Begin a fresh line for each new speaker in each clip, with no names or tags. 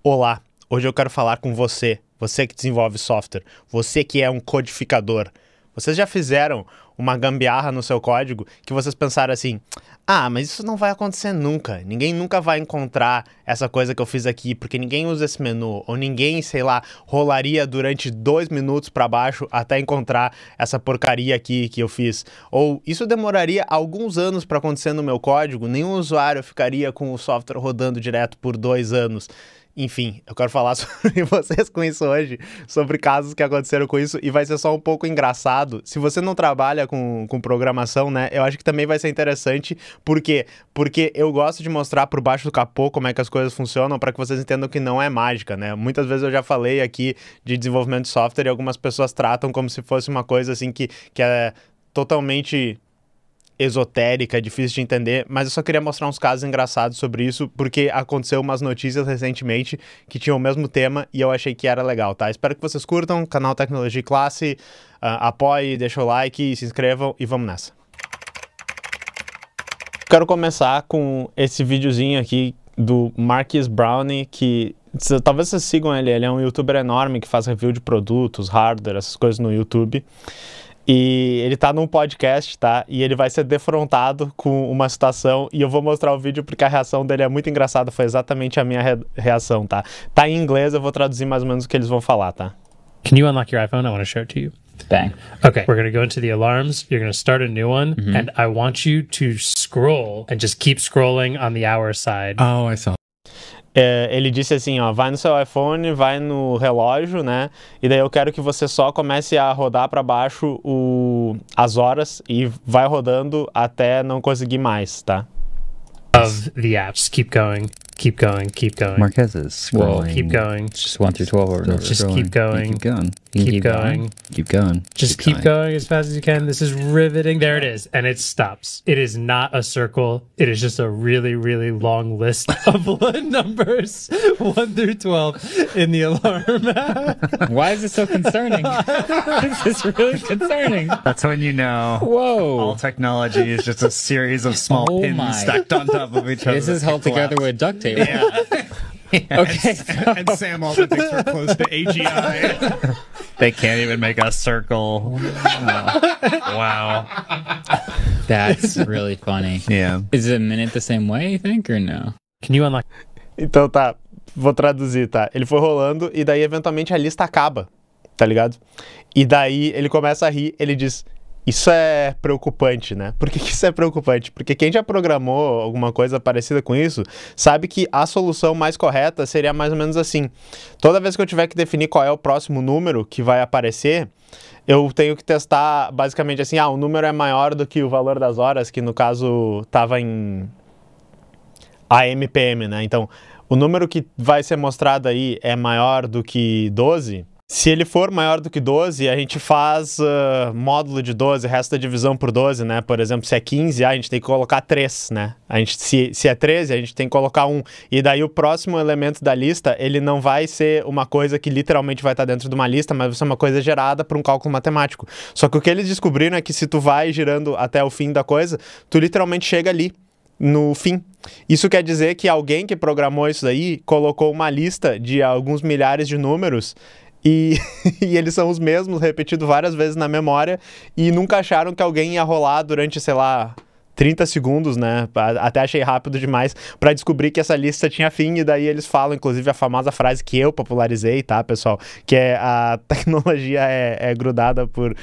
Olá, hoje eu quero falar com você, você que desenvolve software, você que é um codificador. Vocês já fizeram uma gambiarra no seu código que vocês pensaram assim, mas isso não vai acontecer nunca, ninguém nunca vai encontrar essa coisa que eu fiz aqui, porque ninguém usa esse menu, ou ninguém, sei lá, rolaria durante 2 minutos para baixo até encontrar essa porcaria aqui que eu fiz. Ou isso demoraria alguns anos para acontecer no meu código, nenhum usuário ficaria com o software rodando direto por 2 anos. Enfim, eu quero falar sobre vocês com isso hoje, sobre casos que aconteceram com isso, e vai ser só um pouco engraçado. Se você não trabalha com programação, né, eu acho que também vai ser interessante. Por quê? Porque eu gosto de mostrar por baixo do capô como é que as coisas funcionam, para que vocês entendam que não é mágica, né? Muitas vezes eu já falei aqui de desenvolvimento de software e algumas pessoas tratam como se fosse uma coisa assim que é totalmente esotérica, difícil de entender, mas eu só queria mostrar uns casos engraçados sobre isso, porque aconteceu umas notícias recentemente que tinham o mesmo tema e eu achei que era legal, tá? Espero que vocês curtam, canal Tecnologia Classe, apoie, deixa o like, se inscrevam e vamos nessa. Quero começar com esse videozinho aqui do Marques Brownlee, que talvez vocês sigam ele é um youtuber enorme que faz review de produtos, hardware, essas coisas no YouTube. E ele tá num podcast, tá? E ele vai ser defrontado com uma situação e eu vou mostrar o vídeo porque a reação dele é muito engraçada, foi exatamente a minha reação, tá? Tá em inglês, eu vou traduzir mais ou menos o que eles vão falar, tá?
Can you unlock your iPhone? I want to show it to you.
Bang.
Okay, we're going to go into the alarms. You're going to start a new one, and I want you to scroll and just keep scrolling on the hour side.
Oh, I saw.
Ele disse assim, ó, vai no seu iPhone, vai no relógio, né? E daí eu quero que você só comece a rodar para baixo as horas e vai rodando até não conseguir mais, tá?
Of the apps. Keep going. Keep going. Keep going.
Marquez is scrolling.
Keep going.
Just 1 through 12 or
Just keep going.
Keep going.
Keep going.
Keep going.
Just keep going as fast as you can. This is riveting. There it is. And it stops. It is not a circle. It is just a really, really long list of numbers 1 through 12 in the alarm.
Why is it so concerning? This is really concerning.
That's when you know
Whoa.
all technology is just a series of small pins stacked on top of each other.
This is held together with duct tape.
Yeah.
Okay.
And Sam Altman thinks we're close to AGI. They can't even make a circle. Wow.
That's really funny.
Yeah.
Is it a minute the same way, you think, or no?
Can you unlock?
Então tá, vou traduzir, tá? Ele foi rolando e daí eventualmente a lista acaba, tá ligado? E daí ele começa a rir, ele diz... Isso é preocupante, né? Por que isso é preocupante? Porque quem já programou alguma coisa parecida com isso, sabe que a solução mais correta seria mais ou menos assim. Toda vez que eu tiver que definir qual é o próximo número que vai aparecer, eu tenho que testar basicamente assim, o número é maior do que o valor das horas, que no caso estava em AMPM, né? Então, o número que vai ser mostrado aí é maior do que 12... Se ele for maior do que 12, a gente faz módulo de 12, resto da divisão por 12, né? Por exemplo, se é 15, a gente tem que colocar 3, né? Se é 13, a gente tem que colocar 1. E daí o próximo elemento da lista, ele não vai ser uma coisa que literalmente vai estar dentro de uma lista, mas vai ser uma coisa gerada por um cálculo matemático. Só que o que eles descobriram é que se tu vai girando até o fim da coisa, tu literalmente chega ali, no fim. Isso quer dizer que alguém que programou isso daí colocou uma lista de alguns milhares de números e eles são os mesmos, repetidos várias vezes na memória, e nunca acharam que alguém ia rolar durante, sei lá, 30 segundos, né? Até achei rápido demais para descobrir que essa lista tinha fim, e daí eles falam, inclusive, a famosa frase que eu popularizei, tá, pessoal? Que é a tecnologia é grudada por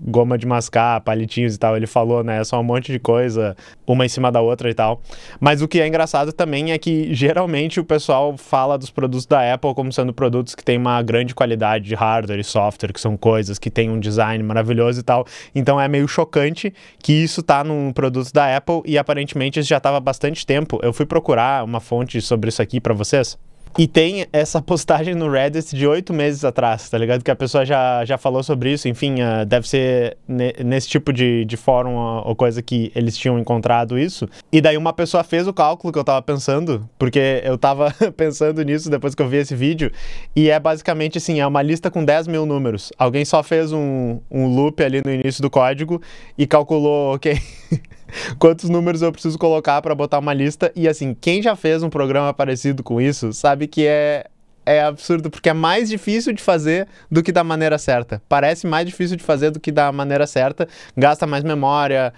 goma de mascar, palitinhos e tal. Ele falou, né? É só um monte de coisa, uma em cima da outra e tal. Mas o que é engraçado também é que, geralmente, o pessoal fala dos produtos da Apple como sendo produtos que têm uma grande qualidade de hardware e software, que são coisas que têm um design maravilhoso e tal. Então é meio chocante que isso tá num produto da Apple e aparentemente isso já estava há bastante tempo. Eu fui procurar uma fonte sobre isso aqui para vocês. E tem essa postagem no Reddit de 8 meses atrás, tá ligado? Que a pessoa já falou sobre isso, enfim, deve ser nesse tipo de fórum ou coisa que eles tinham encontrado isso. E daí uma pessoa fez o cálculo que eu tava pensando, porque eu tava pensando nisso depois que eu vi esse vídeo, e é basicamente assim, é uma lista com 10 mil números. Alguém só fez um loop ali no início do código e calculou, ok... quantos números eu preciso colocar para botar uma lista. E assim, quem já fez um programa parecido com isso, sabe que é absurdo, porque é mais difícil de fazer do que da maneira certa. Parece mais difícil de fazer do que da maneira certa, gasta mais memória,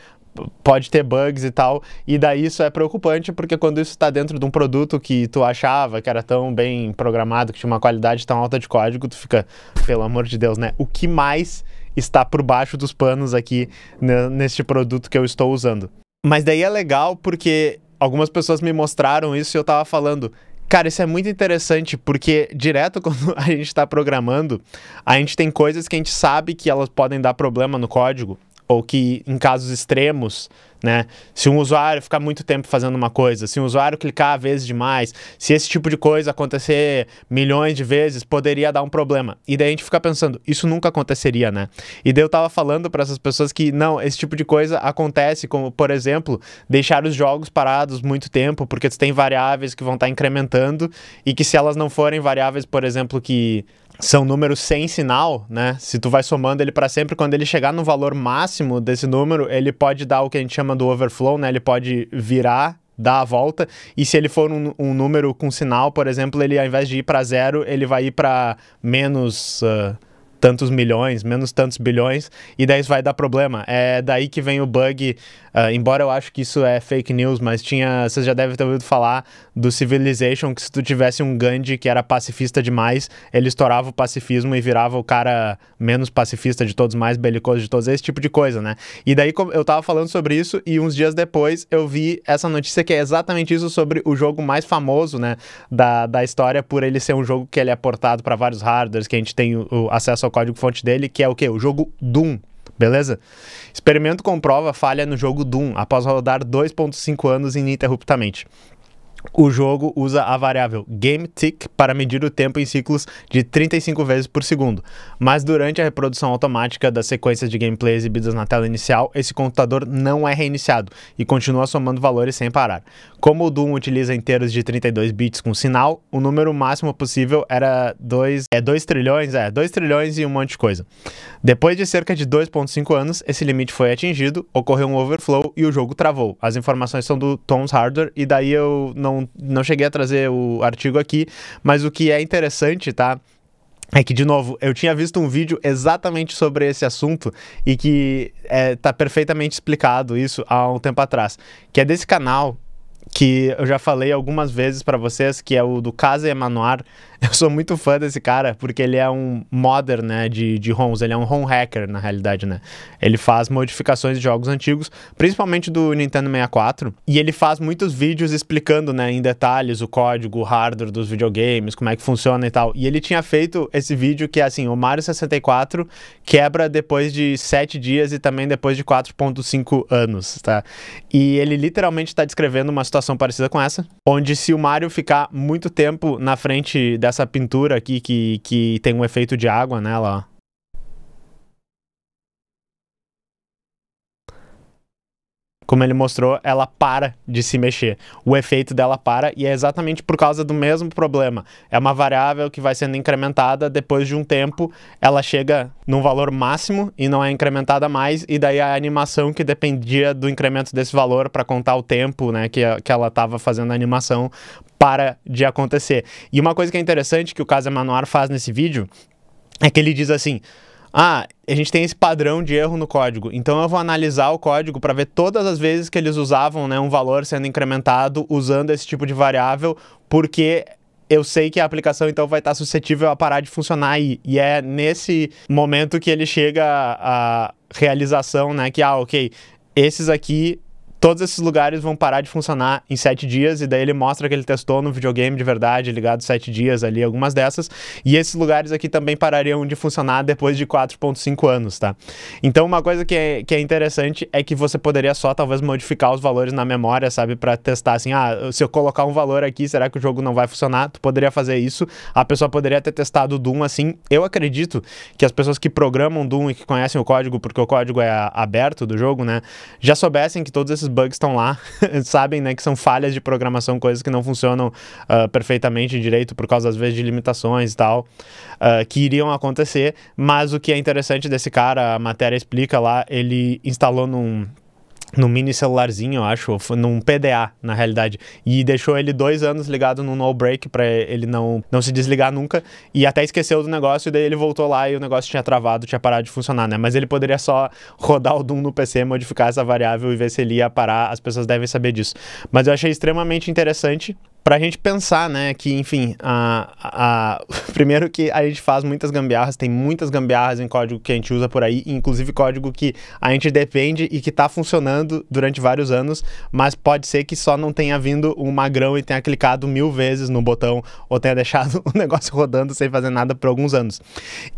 pode ter bugs e tal, e daí isso é preocupante, porque quando isso está dentro de um produto que tu achava que era tão bem programado, que tinha uma qualidade tão alta de código, tu fica, pelo amor de Deus, né? O que mais está por baixo dos panos aqui neste produto que eu estou usando? Mas daí é legal porque algumas pessoas me mostraram isso e eu tava falando, cara, isso é muito interessante, porque direto quando a gente está programando, a gente tem coisas que a gente sabe que elas podem dar problema no código, ou que em casos extremos, né, se um usuário ficar muito tempo fazendo uma coisa, se um usuário clicar vezes demais, se esse tipo de coisa acontecer milhões de vezes, poderia dar um problema. E daí a gente fica pensando, isso nunca aconteceria, né? E daí eu tava falando para essas pessoas que não, esse tipo de coisa acontece, como, por exemplo, deixar os jogos parados muito tempo, porque tu tem variáveis que vão estar incrementando e que se elas não forem variáveis, por exemplo, que são números sem sinal, né? Se tu vai somando ele para sempre, quando ele chegar no valor máximo desse número, ele pode dar o que a gente chama do overflow, né? Ele pode virar, dar a volta, e se ele for um número com sinal, por exemplo, ele ao invés de ir para zero, ele vai ir para menos tantos milhões, menos tantos bilhões, e daí isso vai dar problema. É daí que vem o bug, embora eu acho que isso é fake news, mas vocês já devem ter ouvido falar do Civilization, que se tu tivesse um Gandhi que era pacifista demais, ele estourava o pacifismo e virava o cara menos pacifista de todos, mais belicoso de todos, esse tipo de coisa, né? E daí eu tava falando sobre isso e uns dias depois eu vi essa notícia que é exatamente isso sobre o jogo mais famoso, né, da história, por ele ser um jogo que ele é portado para vários hardwares, que a gente tem o acesso ao código-fonte dele, que é o quê? O jogo Doom. Beleza? Experimento comprova falha no jogo Doom após rodar 2.5 anos ininterruptamente. O jogo usa a variável GameTick para medir o tempo em ciclos de 35 vezes por segundo, mas durante a reprodução automática das sequências de gameplay exibidas na tela inicial, esse computador não é reiniciado e continua somando valores sem parar. Como o Doom utiliza inteiros de 32 bits com sinal, o número máximo possível era 2 trilhões, 2 trilhões e um monte de coisa. Depois de cerca de 2.5 anos, esse limite foi atingido, ocorreu um overflow e o jogo travou. As informações são do Tom's Hardware e daí eu não cheguei a trazer o artigo aqui, mas o que é interessante, tá? É que, de novo, eu tinha visto um vídeo exatamente sobre esse assunto e que tá perfeitamente explicado isso há um tempo atrás, que é desse canal que eu já falei algumas vezes pra vocês, que é o do Kaze Emanuar. Eu sou muito fã desse cara, porque ele é um modder, né, de ROMs, ele é um ROM hacker, na realidade, né. Ele faz modificações de jogos antigos, principalmente do Nintendo 64, e ele faz muitos vídeos explicando, né, em detalhes o código, o hardware dos videogames, como é que funciona e tal. E ele tinha feito esse vídeo que é assim, o Mario 64 quebra depois de 7 dias e também depois de 4.5 anos, tá? E ele literalmente está descrevendo uma situação parecida com essa, onde se o Mario ficar muito tempo na frente dessa pintura aqui que tem um efeito de água nela, ó. Como ele mostrou, ela para de se mexer. O efeito dela para e é exatamente por causa do mesmo problema. É uma variável que vai sendo incrementada, depois de um tempo ela chega num valor máximo e não é incrementada mais, e daí a animação que dependia do incremento desse valor para contar o tempo, né, que ela estava fazendo a animação, para de acontecer. E uma coisa que é interessante que o Kaze Emanuar faz nesse vídeo é que ele diz assim: a gente tem esse padrão de erro no código, então eu vou analisar o código para ver todas as vezes que eles usavam, né, um valor sendo incrementado usando esse tipo de variável, porque eu sei que a aplicação então vai estar suscetível a parar de funcionar aí. E é nesse momento que ele chega à realização, né, que, ok, esses aqui, todos esses lugares vão parar de funcionar em 7 dias, e daí ele mostra que ele testou no videogame de verdade, ligado 7 dias ali, algumas dessas, e esses lugares aqui também parariam de funcionar depois de 4.5 anos, tá? Então uma coisa que é interessante é que você poderia só talvez modificar os valores na memória, sabe, pra testar assim, se eu colocar um valor aqui, será que o jogo não vai funcionar? Tu poderia fazer isso, a pessoa poderia ter testado o Doom assim. Eu acredito que as pessoas que programam Doom e que conhecem o código, porque o código é aberto do jogo, né, já soubessem que todos esses bugs estão lá, sabem, né, que são falhas de programação, coisas que não funcionam perfeitamente direito por causa, às vezes, de limitações e tal, que iriam acontecer. Mas o que é interessante desse cara, a matéria explica lá, ele instalou num mini celularzinho, eu acho, num PDA, na realidade, e deixou ele 2 anos ligado no no break pra ele não se desligar nunca, e até esqueceu do negócio, e daí ele voltou lá e o negócio tinha travado, tinha parado de funcionar, né? Mas ele poderia só rodar o Doom no PC, modificar essa variável e ver se ele ia parar. As pessoas devem saber disso. Mas eu achei extremamente interessante pra gente pensar, né, que, enfim, primeiro que a gente faz muitas gambiarras, tem muitas gambiarras em código que a gente usa por aí, inclusive código que a gente depende e que tá funcionando durante vários anos, mas pode ser que só não tenha vindo um magrão e tenha clicado 1000 vezes no botão ou tenha deixado o negócio rodando sem fazer nada por alguns anos.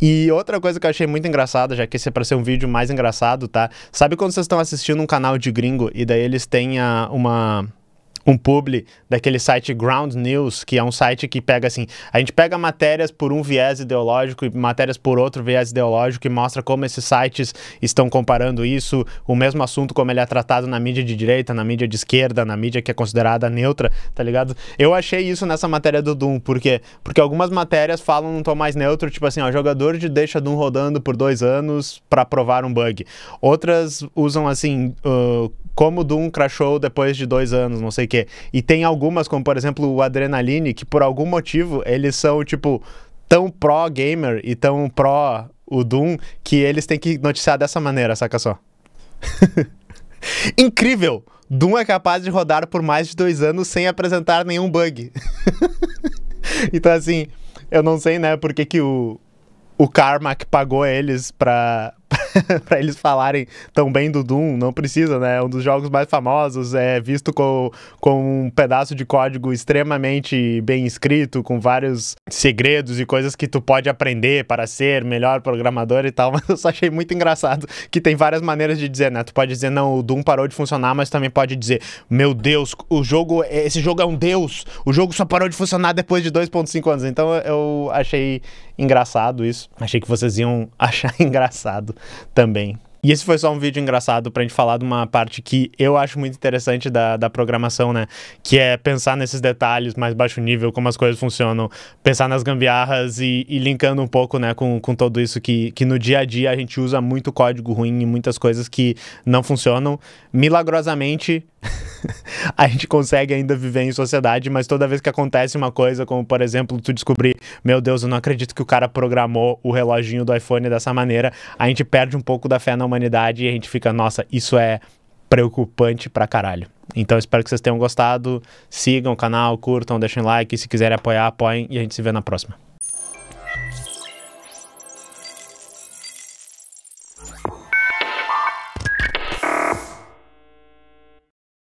E outra coisa que eu achei muito engraçada, já que esse é pra ser um vídeo mais engraçado, tá? Sabe quando vocês estão assistindo um canal de gringo e daí eles têm um publi daquele site Ground News, que é um site que pega assim, a gente pega matérias por um viés ideológico e matérias por outro viés ideológico e mostra como esses sites estão comparando isso, o mesmo assunto como ele é tratado na mídia de direita, na mídia de esquerda, na mídia que é considerada neutra, tá ligado? Eu achei isso nessa matéria do Doom, por quê? Porque algumas matérias falam num tom mais neutro, tipo assim, ó, jogador deixa Doom rodando por 2 anos pra provar um bug. Outras usam assim, como Doom crashou depois de 2 anos, não sei o quê. E tem algumas, como por exemplo o Adrenaline, que por algum motivo eles são, tipo, tão pró-gamer e tão pró o Doom, que eles têm que noticiar dessa maneira, saca só? Incrível! Doom é capaz de rodar por mais de 2 anos sem apresentar nenhum bug. Então, assim, eu não sei, né, porque que o Carmack pagou eles pra eles falarem tão bem do Doom, não precisa, né? É um dos jogos mais famosos, é visto com um pedaço de código extremamente bem escrito, com vários segredos e coisas que tu pode aprender para ser melhor programador e tal, mas eu só achei muito engraçado que tem várias maneiras de dizer, né? Tu pode dizer, não, o Doom parou de funcionar, mas também pode dizer, meu Deus, esse jogo é um deus, o jogo só parou de funcionar depois de 2.5 anos, então eu achei engraçado isso, achei que vocês iam achar engraçado também. E esse foi só um vídeo engraçado pra gente falar de uma parte que eu acho muito interessante da programação, né? Que é pensar nesses detalhes mais baixo nível, como as coisas funcionam, pensar nas gambiarras e linkando um pouco, né, com tudo isso que no dia a dia a gente usa muito código ruim e muitas coisas que não funcionam. Milagrosamente, a gente consegue ainda viver em sociedade, mas toda vez que acontece uma coisa, como por exemplo, tu descobrir, meu Deus, eu não acredito que o cara programou o reloginho do iPhone dessa maneira, a gente perde um pouco da fé na humanidade e a gente fica, nossa, isso é preocupante pra caralho. Então espero que vocês tenham gostado, sigam o canal, curtam, deixem like, se quiserem apoiar, apoiem e a gente se vê na próxima.